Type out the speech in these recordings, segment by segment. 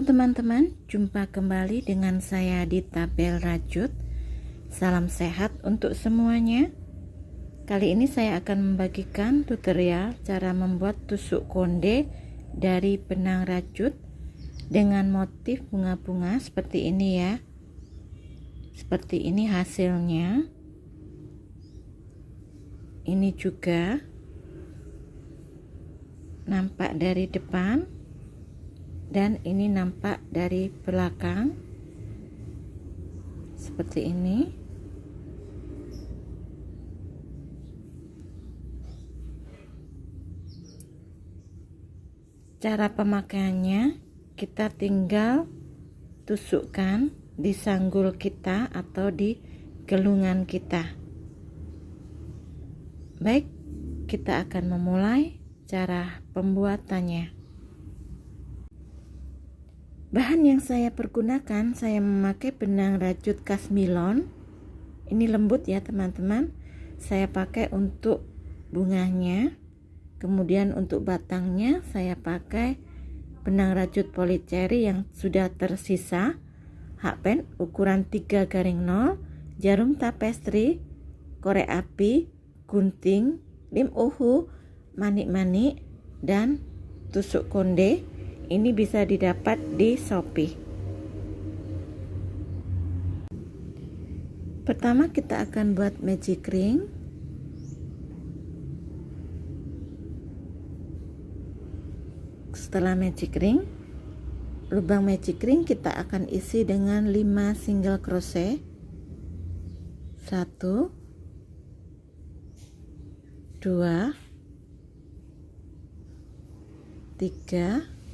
Halo teman-teman, jumpa kembali dengan saya Dita Bel Rajut. Salam sehat untuk semuanya. Kali ini saya akan membagikan tutorial cara membuat tusuk konde dari benang rajut dengan motif bunga-bunga seperti ini ya. Seperti ini hasilnya. Ini juga nampak dari depan dan ini nampak dari belakang seperti ini. Cara pemakaiannya, kita tinggal tusukkan di sanggul kita atau di gelungan kita. Baik, kita akan memulai cara pembuatannya. Bahan yang saya pergunakan, saya memakai benang rajut Kasmilon. Ini lembut ya teman-teman. Saya pakai untuk bunganya. Kemudian untuk batangnya saya pakai benang rajut polycherry yang sudah tersisa. Hakpen ukuran 3/0, jarum tapestri, korek api, gunting, lem uhu, manik-manik, dan tusuk konde. Ini bisa didapat di Shopee. Pertama kita akan buat magic ring. Setelah magic ring, lubang magic ring kita akan isi dengan 5 single crochet. 1 2 3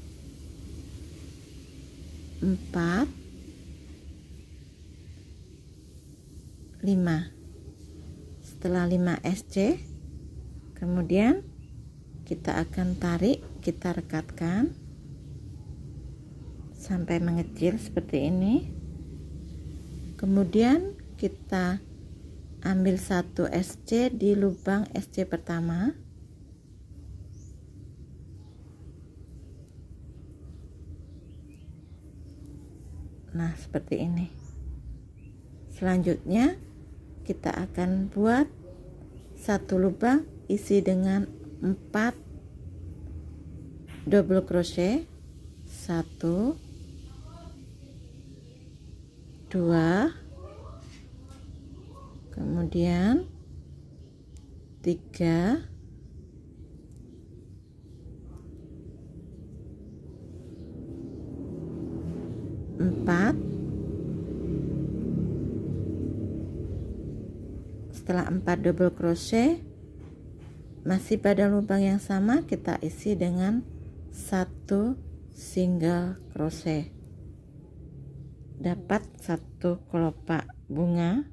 4 5. Setelah 5 SC, kemudian kita akan tarik, kita rekatkan sampai mengecil seperti ini. Kemudian kita ambil 1 SC di lubang SC pertama. Nah, seperti ini. Selanjutnya kita akan buat 1 lubang isi dengan 4 double crochet. 1 2, kemudian 3, 4. Setelah 4 double crochet, masih pada lubang yang sama, kita isi dengan 1 single crochet. Dapat 1 kelopak bunga.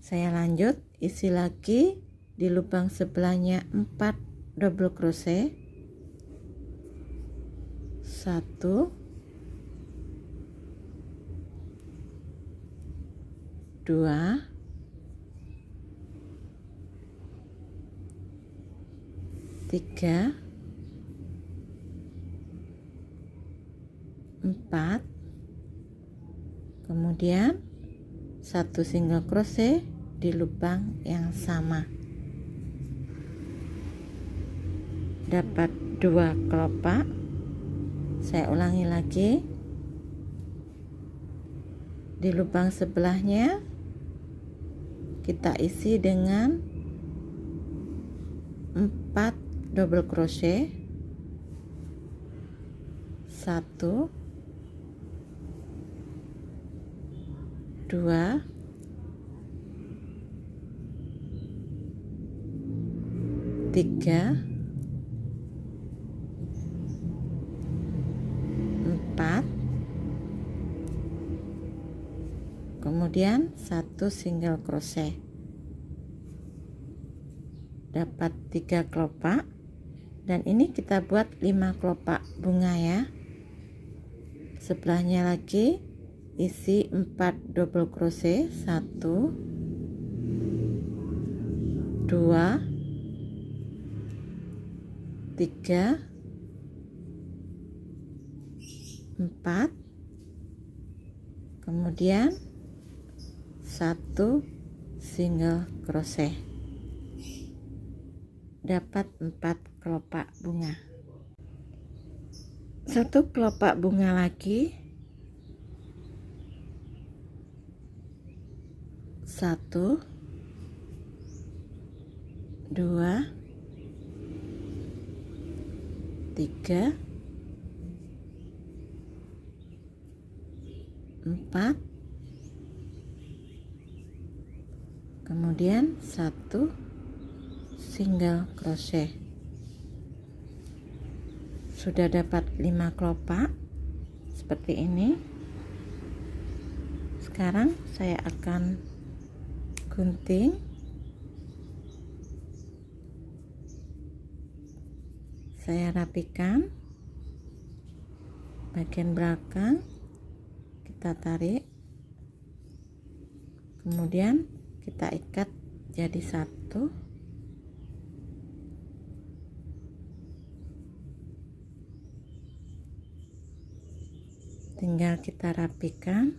Saya lanjut, isi lagi di lubang sebelahnya 4 double crochet. 1 2 3 4, kemudian 1 single crochet di lubang yang sama. Dapat 2 kelopak. Saya ulangi lagi. Di lubang sebelahnya kita isi dengan 4 double crochet. 1 2 3 4, kemudian 1 single crochet. Dapat 3 kelopak, dan ini kita buat 5 kelopak bunga ya. Sebelahnya lagi isi 4 double crochet. 1 2 3 4, kemudian 1 single crochet, dapat 4 kelopak bunga. 1 kelopak bunga lagi, 1, 2, 3, 4, kemudian 1 single crochet. Sudah dapat 5 kelopak seperti ini. Sekarang saya akan gunting. Saya rapikan bagian belakang, kita tarik, kemudian kita ikat jadi satu. Tinggal kita rapikan.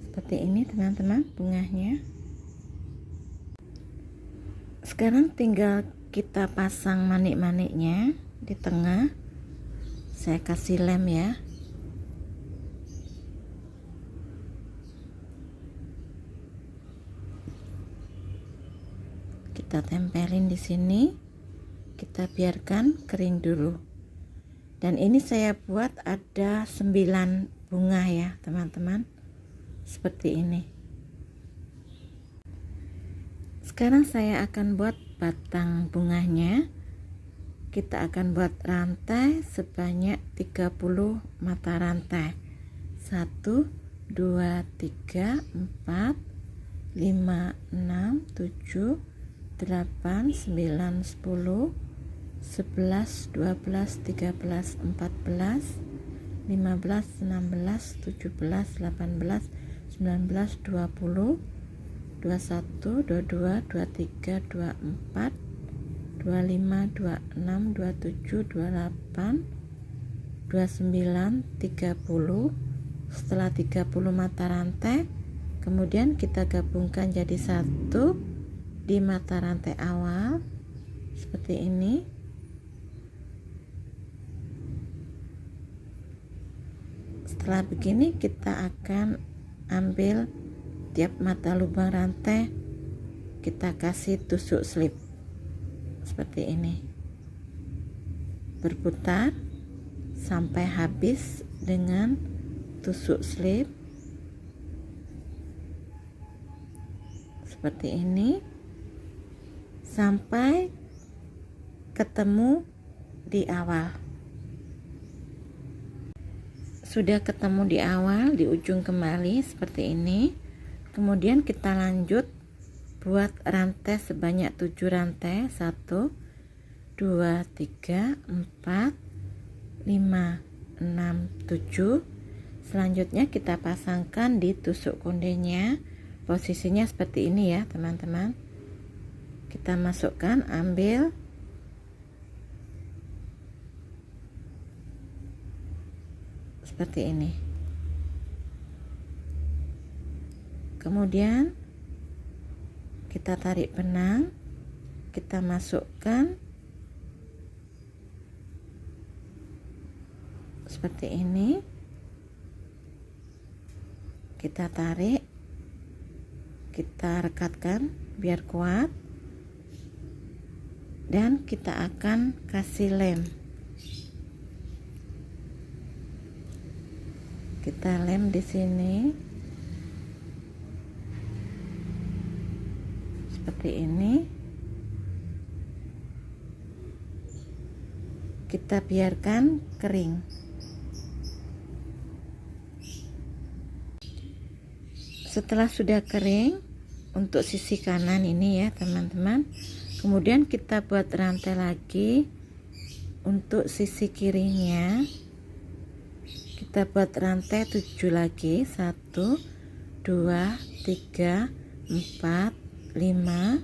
Seperti ini teman-teman bunganya. Sekarang tinggal kita pasang manik-maniknya di tengah. Saya kasih lem ya. Kita tempelin di sini. Kita biarkan kering dulu. Dan ini saya buat ada 9 bunga ya, teman-teman. Seperti ini. Sekarang saya akan buat batang bunganya. Kita akan buat rantai sebanyak 30 mata rantai. 1, 2, 3, 4, 5, 6, 7, 8, 9, 10, 11, 12, 13, 14, 15, 16, 17, 18, 19, 20, 21, 22, 23, 24, 25, 26, 27, 28, 29, 30. Setelah 30 mata rantai, kemudian kita gabungkan jadi satu di mata rantai awal seperti ini. Setelah begini kita akan ambil tiap mata lubang rantai, kita kasih tusuk slip seperti ini, berputar sampai habis dengan tusuk slip seperti ini, sampai ketemu di awal. Sudah ketemu di awal, di ujung kembali seperti ini. Kemudian kita lanjut buat rantai sebanyak 7 rantai. 1, 2, 3, 4, 5, 6, 7. Selanjutnya kita pasangkan di tusuk kondenya. Posisinya seperti ini ya teman-teman. Kita masukkan, ambil, seperti ini. Kemudian kita tarik benang, kita masukkan seperti ini. Kita tarik, kita rekatkan biar kuat, dan kita akan kasih lem. Kita lem di sini seperti ini. Kita biarkan kering. Setelah sudah kering, untuk sisi kanan ini ya teman-teman, kemudian kita buat rantai lagi. Untuk sisi kirinya kita buat rantai 7 lagi. 1, 2, 3, 4, 5,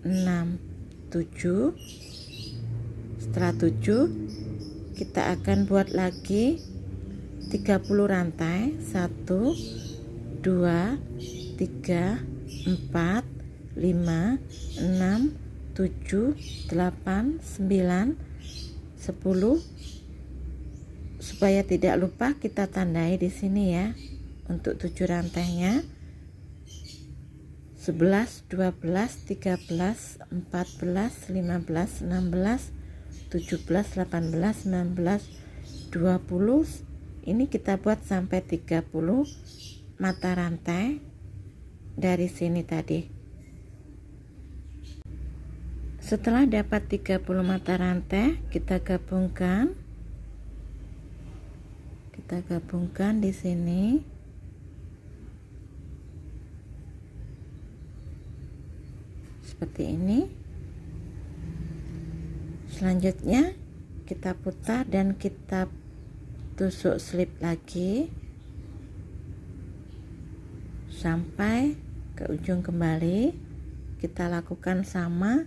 6, 7. Setelah 7 kita akan buat lagi 30 rantai. 1 2 3 4 5 6 7 8 9 10. Supaya tidak lupa kita tandai di sini ya. Untuk 7 rantainya 11 12 13 14 15 16 17 18 19 20. Ini kita buat sampai 30 mata rantai dari sini tadi. Setelah dapat 30 mata rantai, kita gabungkan di sini. Seperti ini. Selanjutnya kita putar dan kita tusuk slip lagi sampai ke ujung kembali. Kita lakukan sama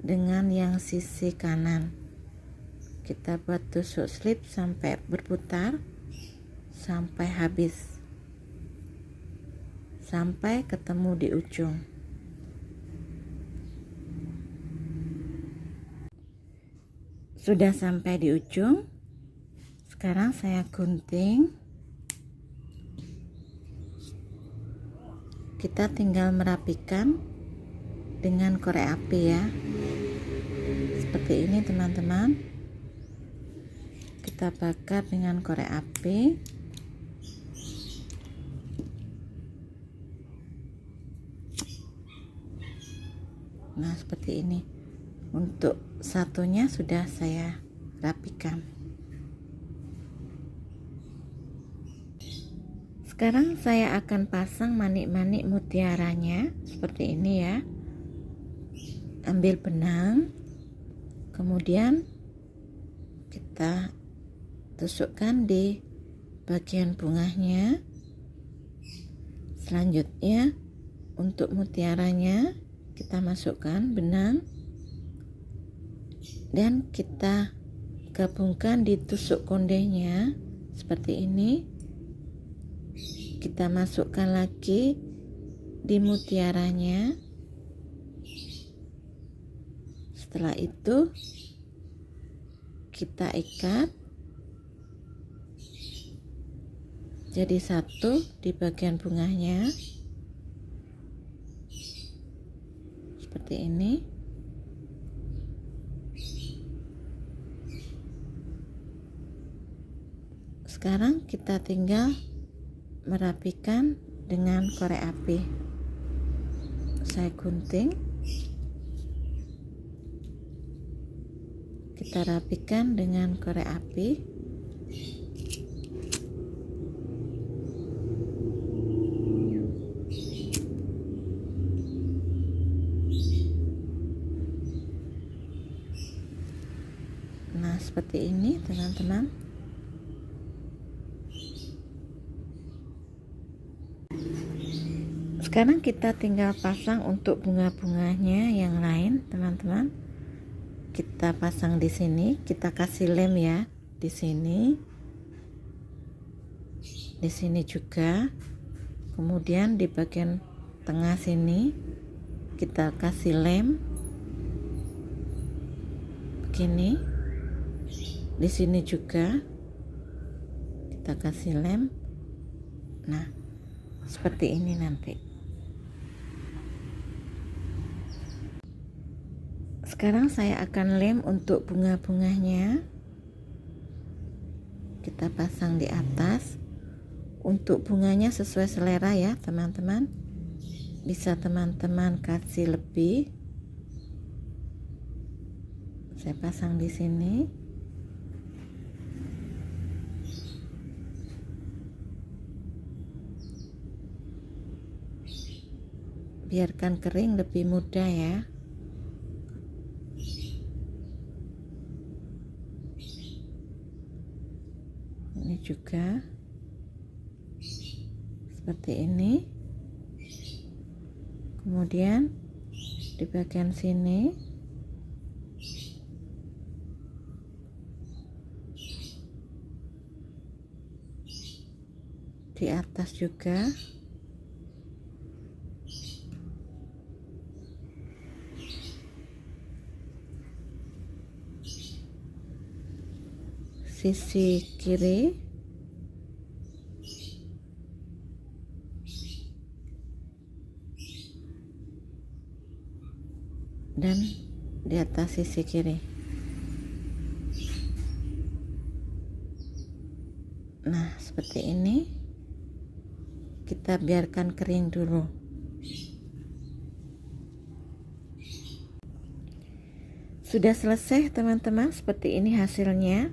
dengan yang sisi kanan. Kita buat tusuk slip sampai berputar sampai habis, sampai ketemu di ujung. Sudah sampai di ujung. Sekarang saya gunting. Kita tinggal merapikan dengan korek api ya. Seperti ini teman-teman. Kita bakar dengan korek api. Nah, seperti ini. Untuk satunya sudah saya rapikan. Sekarang saya akan pasang manik-manik mutiaranya seperti ini ya. Ambil benang, kemudian kita tusukkan di bagian bunganya. Selanjutnya untuk mutiaranya kita masukkan benang dan kita gabungkan di tusuk kondenya seperti ini. Kita masukkan lagi di mutiaranya. Setelah itu kita ikat jadi satu di bagian bunganya seperti ini. Sekarang kita tinggal merapikan dengan korek api. Saya gunting, kita rapikan dengan korek api. Nah, seperti ini teman-teman. Sekarang kita tinggal pasang untuk bunga-bunganya yang lain teman-teman. Kita pasang di sini, kita kasih lem ya di sini juga. Kemudian di bagian tengah sini kita kasih lem begini. Di sini juga kita kasih lem. Nah, seperti ini nanti. Sekarang saya akan lem untuk bunga-bunganya. Kita pasang di atas. Untuk bunganya sesuai selera ya teman-teman. Bisa teman-teman kasih lebih. Saya pasang di sini. Biarkan kering lebih mudah ya. Ini juga seperti ini. Kemudian di bagian sini di atas juga. Sisi kiri dan di atas sisi kiri. Nah, seperti ini. Kita biarkan kering dulu. Sudah selesai teman-teman, seperti ini hasilnya.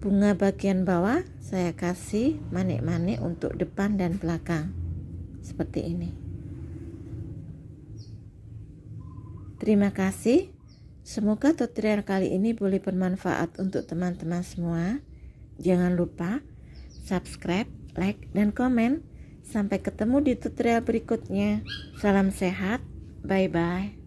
Bunga bagian bawah saya kasih manik-manik untuk depan dan belakang. Seperti ini. Terima kasih. Semoga tutorial kali ini boleh bermanfaat untuk teman-teman semua. Jangan lupa subscribe, like, dan komen. Sampai ketemu di tutorial berikutnya. Salam sehat. Bye-bye.